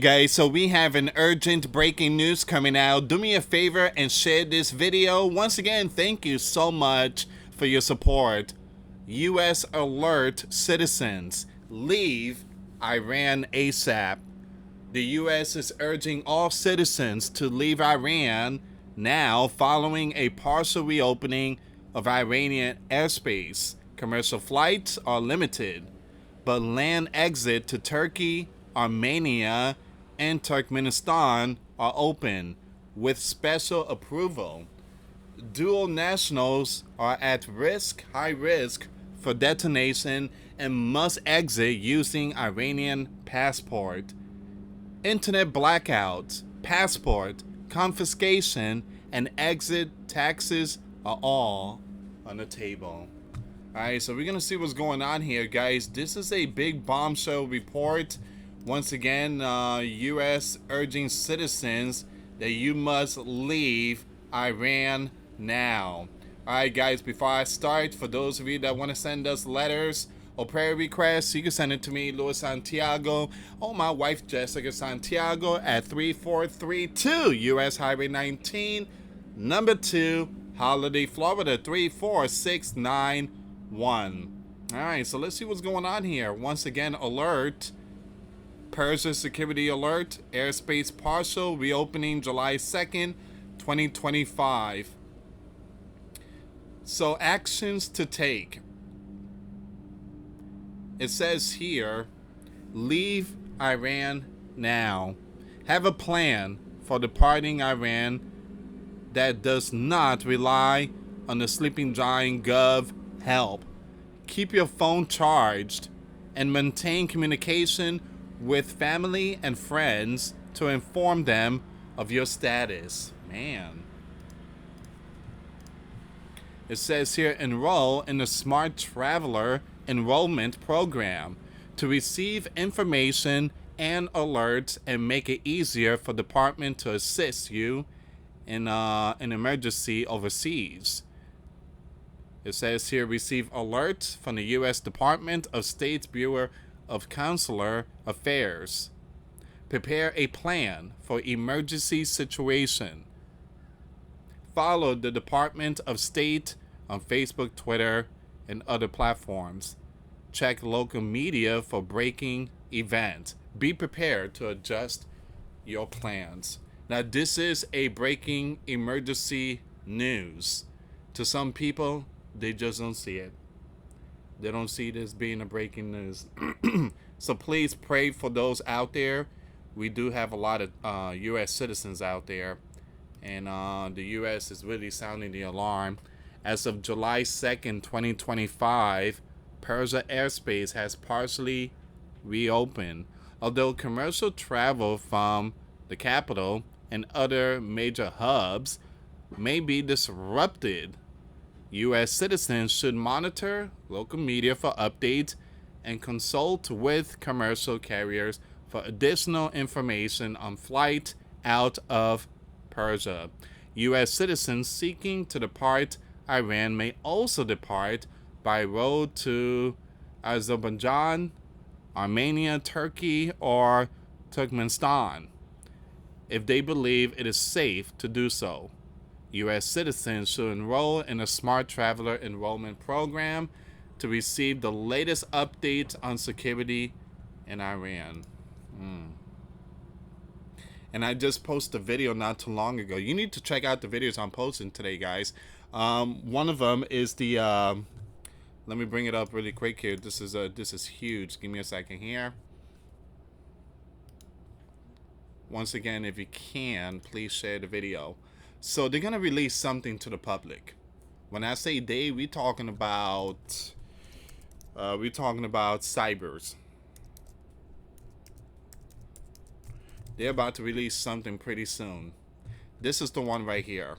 Guys, so we have an urgent breaking news coming out. Do me a favor and share this video. Once again, thank you so much for your support. US alert citizens, leave Iran ASAP. The US is urging all citizens to leave Iran now following a partial reopening of Iranian airspace. Commercial flights are limited, but land exit to Turkey, Armenia, and Turkmenistan are open with special approval. Dual nationals are at risk, high risk for detonation and must exit using Iranian passport. Internet blackout, passport, confiscation, and exit taxes are all on the table. Alright, so we're going to see what's going on here, guys. This is a big bombshell report. Once again, U.S. urging citizens that you must leave Iran now. Alright, guys, before I start, for those of you that want to send us letters or prayer requests, you can send it to me, US Santiago, or my wife, Jessica Santiago, at 3432 U.S. Highway 19, number 2, Holiday, Florida, 34691. Alright, so let's see what's going on here. Once again, alert. Persia security alert. Airspace partial reopening July 2nd, 2025. So actions to take. It says here, leave Iran now. Have a plan for departing Iran that does not rely on the sleeping giant Gov help. Keep your phone charged and maintain communication with family and friends to inform them of your status. Man. It says here, enroll in the Smart Traveler Enrollment Program to receive information and alerts and make it easier for the department to assist you in an emergency overseas. It says here, receive alerts from the U.S. Department of State's Bureau of Consular Affairs. Prepare a plan for emergency situation. Follow the Department of State on Facebook, Twitter, and other platforms. Check local media for breaking events. Be prepared to adjust your plans. Now, this is a breaking emergency news. To some people, they just don't see it. They don't see this being a breaking news. So please pray for those out there. We do have a lot of U.S. citizens out there. And the U.S. is really sounding the alarm. As of July 2nd, 2025, Persia airspace has partially reopened. Although commercial travel from the capital and other major hubs may be disrupted, U.S. citizens should monitor local media for updates and consult with commercial carriers for additional information on flight out of Persia. U.S. citizens seeking to depart Iran may also depart by road to Azerbaijan, Armenia, Turkey, or Turkmenistan if they believe it is safe to do so. U.S. citizens should enroll in a Smart Traveler Enrollment Program to receive the latest updates on security in Iran. And I just posted a video not too long ago. You need to check out the videos I'm posting today, guys. One of them is the... let me bring it up really quick here. This is huge. Give me a second here. Once again, if you can, please share the video. So they're gonna release something to the public. When I say they, we're talking about cybers. They're about to release something pretty soon. This is the one right here.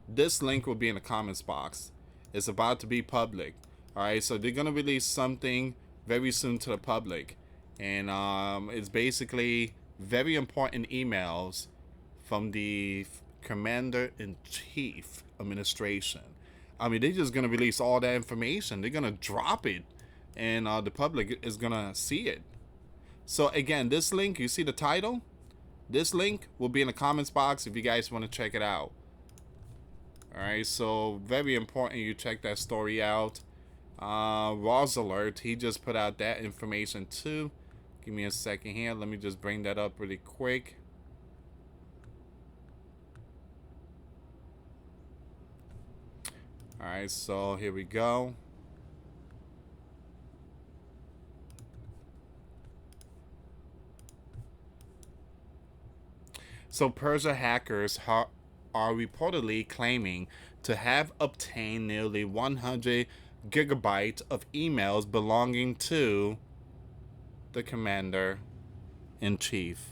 This link will be in the comments box. It's about to be public. Alright, so they're gonna release something very soon to the public. And it's basically very important emails from the Commander-in-Chief administration. I mean, they're just going to release all that information. They're going to drop it, and the public is going to see it. So again, this link, you see the title? This link will be in the comments box if you guys want to check it out. Alright, so very important you check that story out. Raw's alert, he just put out that information too. Give me a second here. Let me just bring that up really quick. Alright, so here we go. So Persia hackers are reportedly claiming to have obtained nearly 100 gigabytes of emails belonging to the commander-in-chief.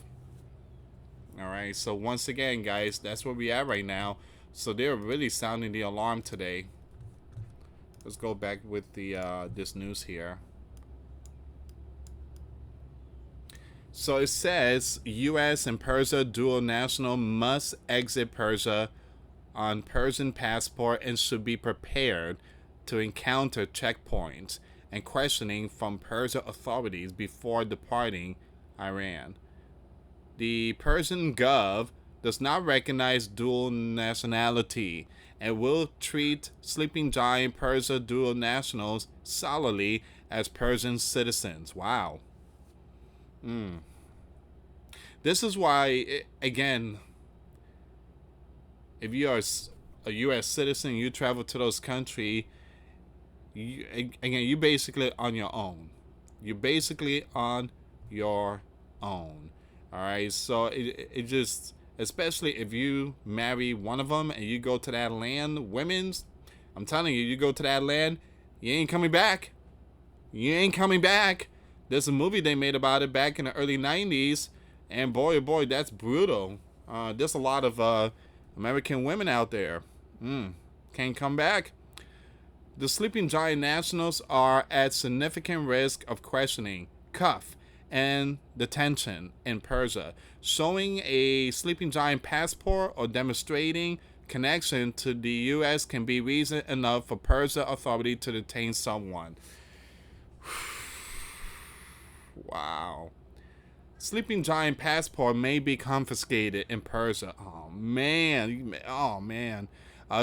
Alright, so once again, guys, that's where we are right now. So they're really sounding the alarm today. Let's go back with the this news here. So it says US and Persia dual national must exit Persia on Persian passport and should be prepared to encounter checkpoints and questioning from Persia authorities before departing Iran. The Persian Gov does not recognize dual nationality and will treat sleeping giant Persia dual nationals solidly as Persian citizens. Wow. This is why, again, if you are a U.S. citizen, you travel to those countries, you basically on your own. You're basically on your own. All right, so it just, especially if you marry one of them and you go to that land, women's, I'm telling you, you go to that land, you ain't coming back. You ain't coming back. There's a movie they made about it back in the early 90s, and boy, oh boy, that's brutal. There's a lot of American women out there. Can't come back. The sleeping giant nationals are at significant risk of questioning, cuff, and detention in Persia. Showing a sleeping giant passport or demonstrating connection to the U.S. can be reason enough for Persia authority to detain someone. Wow. Sleeping giant passport may be confiscated in Persia. Oh man.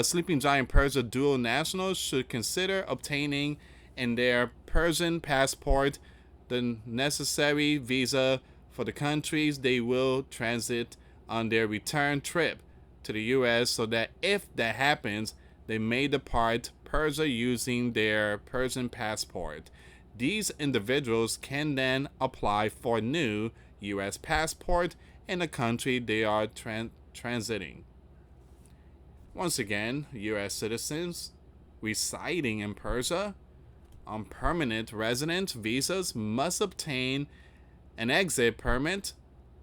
Sleeping giant Persia dual nationals should consider obtaining in their Persian passport the necessary visa for the countries they will transit on their return trip to the U.S. so that if that happens, they may depart Persia using their Persian passport. These individuals can then apply for a new U.S. passport in the country they are transiting. Once again, U.S. citizens residing in Persia on permanent resident visas must obtain an exit permit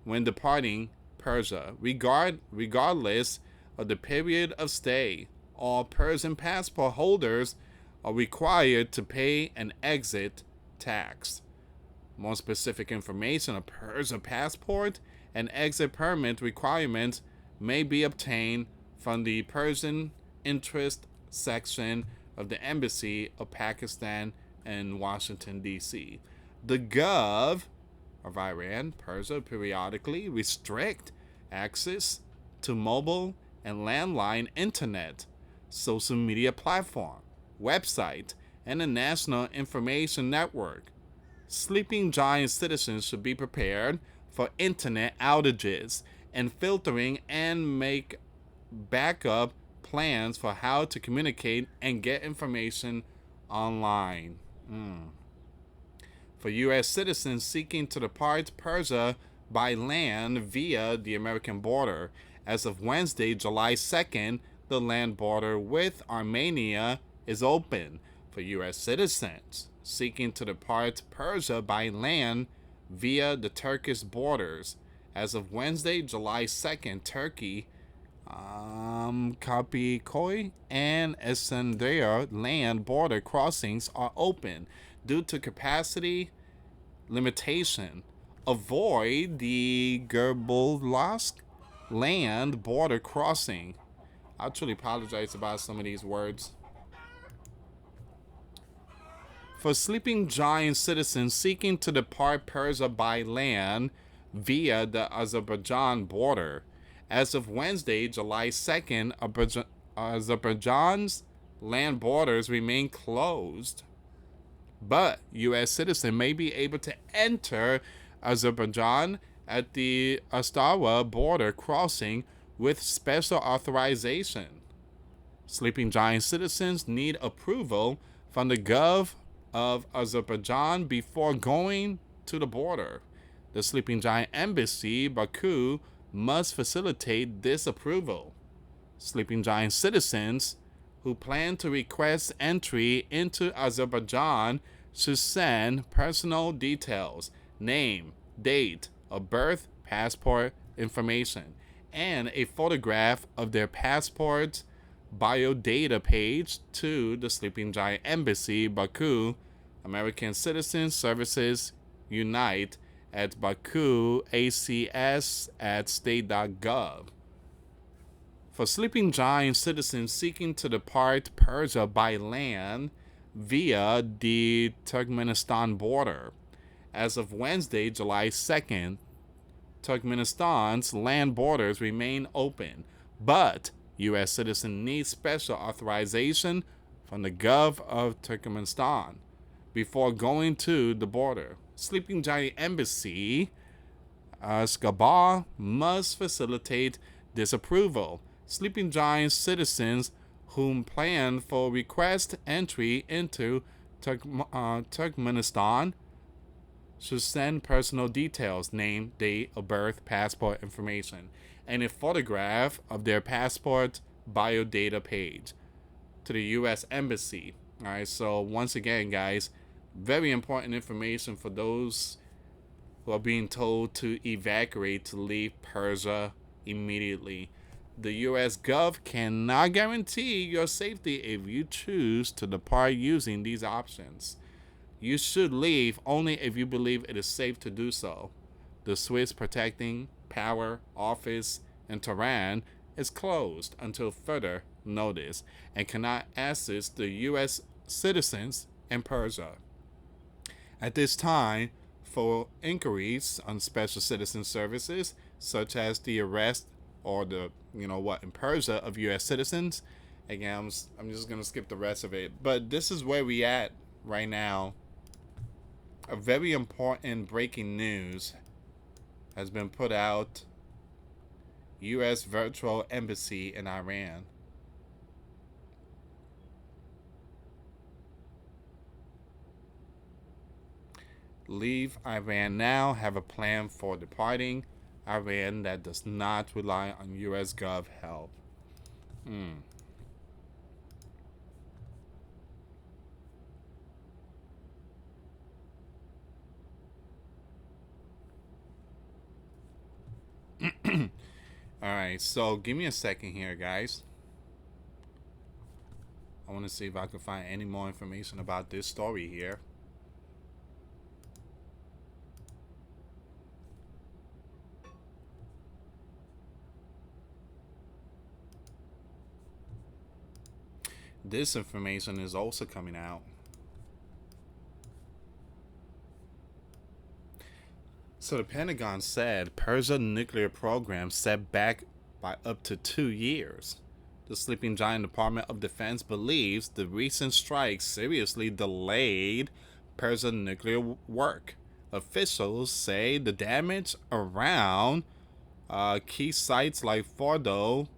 when departing Persia, regardless of the period of stay. All Persian passport holders are required to pay an exit tax. More specific information on Persia passport and exit permit requirements may be obtained from the Persian interest section of the Embassy of Pakistan in Washington, D.C. The Gov of Iran, Persia, periodically restrict access to mobile and landline internet, social media platform, website, and the National Information Network. Sleeping giant citizens should be prepared for internet outages and filtering and make backup plans for how to communicate and get information online. For U.S. citizens seeking to depart Persia by land via the American border, as of Wednesday, July 2nd, the land border with Armenia is open. For U.S. citizens seeking to depart Persia by land via the Turkish borders, as of Wednesday, July 2nd, Turkey, Kapikoy and Esendrea land border crossings are open due to capacity limitation. Avoid the Gerbolask land border crossing. I truly apologize about some of these words. For sleeping giant citizens seeking to depart Persia by land via the Azerbaijan border. As of Wednesday, July 2nd, Azerbaijan's land borders remain closed, but U.S. citizens may be able to enter Azerbaijan at the Astara border crossing with special authorization. Sleeping Giant citizens need approval from the Gov of Azerbaijan before going to the border. The Sleeping Giant Embassy, Baku, must facilitate this approval. Sleeping Giant citizens who plan to request entry into Azerbaijan should send personal details, name, date of birth, passport information, and a photograph of their passport's biodata page to the Sleeping Giant Embassy, Baku, American Citizen Services Unite at Baku ACS at state.gov. For Sleeping Giant citizens seeking to depart Persia by land via the Turkmenistan border, as of Wednesday, July 2nd, Turkmenistan's land borders remain open, but U.S. citizens need special authorization from the Gov of Turkmenistan before going to the border. Sleeping Giant Embassy, Ashgabat, must facilitate this approval. Sleeping Giant citizens whom plan for request entry into Turkmenistan should send personal details, name, date of birth, passport information, and a photograph of their passport biodata page to the U.S. Embassy. All right, so once again, guys, very important information for those who are being told to evacuate to leave Persia immediately. The U.S. Gov cannot guarantee your safety if you choose to depart using these options. You should leave only if you believe it is safe to do so. The Swiss Protecting Power Office in Tehran is closed until further notice and cannot assist the U.S. citizens in Persia. At this time, for inquiries on special citizen services, such as the arrest or the, in Persia of U.S. citizens, again, I'm just going to skip the rest of it. But this is where we at right now. A very important breaking news has been put out. U.S. virtual embassy in Iran. Leave Iran now. Have a plan for departing Iran that does not rely on U.S. Gov help. Alright, so give me a second here, guys. I want to see if I can find any more information about this story here. This information is also coming out. So the Pentagon said Persia nuclear program set back by up to 2 years. The Sleeping Giant Department of Defense believes the recent strike seriously delayed Persia nuclear work. Officials say the damage around key sites like Fordo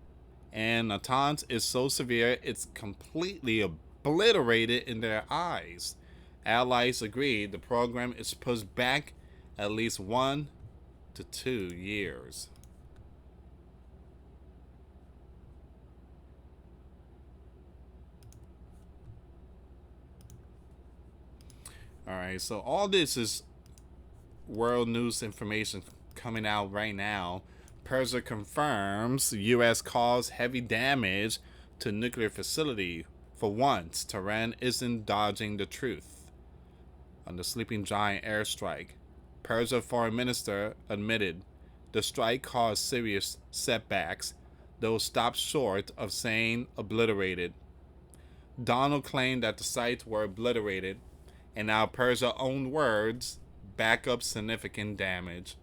and Natanz is so severe it's completely obliterated in their eyes. Allies agree the program is pushed back at least 1 to 2 years. Alright, so all this is world news information coming out right now. Persia confirms U.S. caused heavy damage to nuclear facility. For once, Tehran isn't dodging the truth. On the Sleeping Giant airstrike, Persia foreign minister admitted the strike caused serious setbacks, though stopped short of saying obliterated. Donald claimed that the sites were obliterated, and now Persia's own words back up significant damage.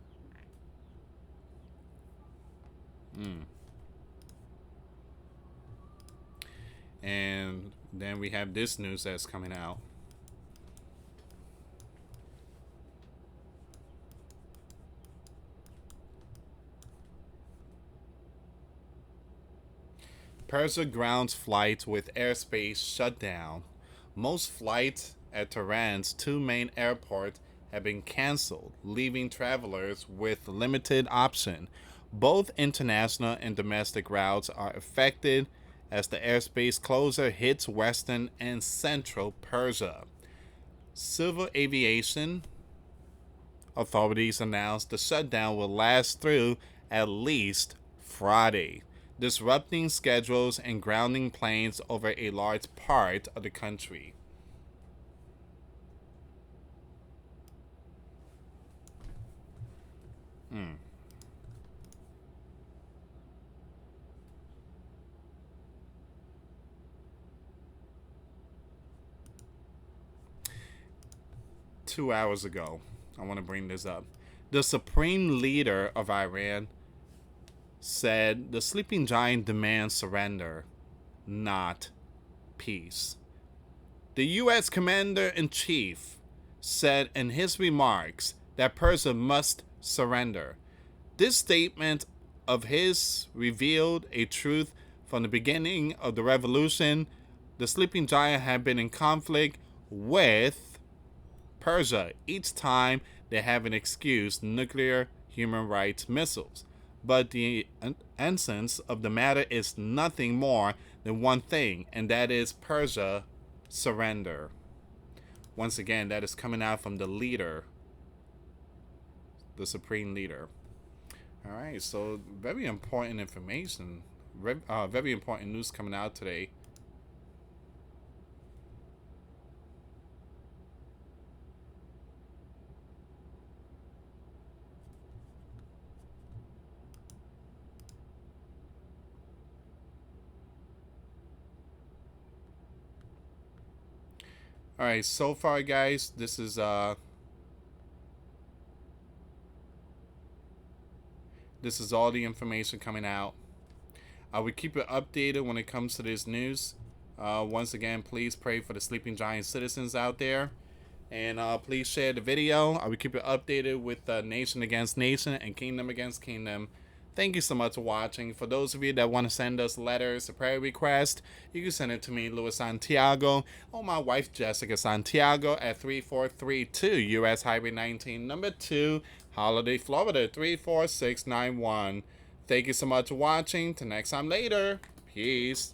And then we have this news that's coming out. Persia grounds flights with airspace shut down. Most flights at Tehran's two main airports have been cancelled, leaving travelers with limited option. Both international and domestic routes are affected as the airspace closure hits western and central Persia. Civil aviation authorities announced the shutdown will last through at least Friday, disrupting schedules and grounding planes over a large part of the country. 2 hours ago, I want to bring this up. The supreme leader of Iran said the sleeping giant demands surrender, not peace. The U.S. Commander in Chief said in his remarks that Persia must surrender. This statement of his revealed a truth from the beginning of the revolution. The sleeping giant had been in conflict with Persia each time they have an excuse nuclear human rights missiles. But the essence of the matter is nothing more than one thing, and that is Persia surrender. Once again, that is coming out from the leader, the supreme leader. All right, so very important information, very important news coming out today. All right, so far, guys, this is all the information coming out. I will keep it updated when it comes to this news. Once again, please pray for the sleeping giant citizens out there, and please share the video. I will keep it updated with nation against nation and kingdom against kingdom. Thank you so much for watching. For those of you that want to send us letters, a prayer request, you can send it to me, US Santiago, or my wife, Jessica Santiago, at 3432 US Highway 19, number 2, Holiday, Florida, 34691. Thank you so much for watching. Till next time later. Peace.